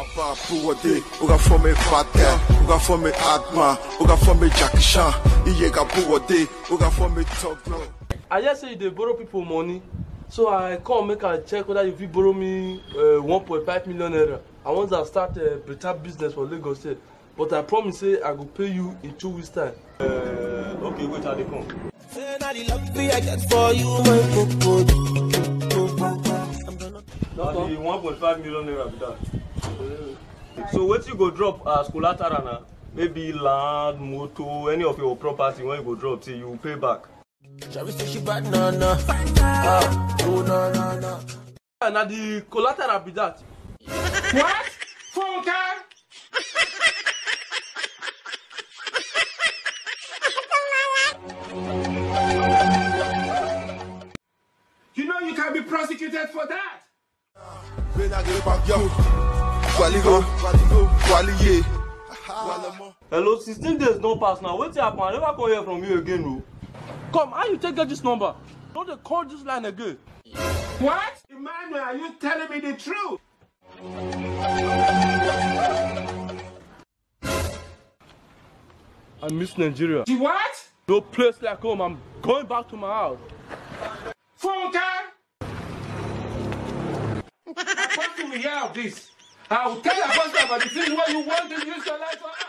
Papa Puwade, Uga for me Fata, Uga for me Atma, Uga for me Jackie Chan, Iyega Puwade, Uga for me Toglo. I just say they borrow people money, so I come make a check whether if you borrow me 1.5 million naira. I want to start a better business for Lagos State, but I promise say I will pay you in 2 weeks time. Okay, wait till they come. The 1.5 million naira be that. So what you go drop as collateral now? Maybe land, motor, any of your property when you go drop, say you will pay back. Now the collateral be that. What? Phone card? You know you can be prosecuted for that. Hello, 16 days don't pass now. What's happen? I never come hear from you again, bro. Come, how you take this number? Don't they call this line again? What? Emmanuel, are you telling me the truth? I miss Nigeria. The what? No place like home. I'm going back to my house. Phone card? Apostle will hear of this. I will tell Apostle about the things where you want to use your life for now.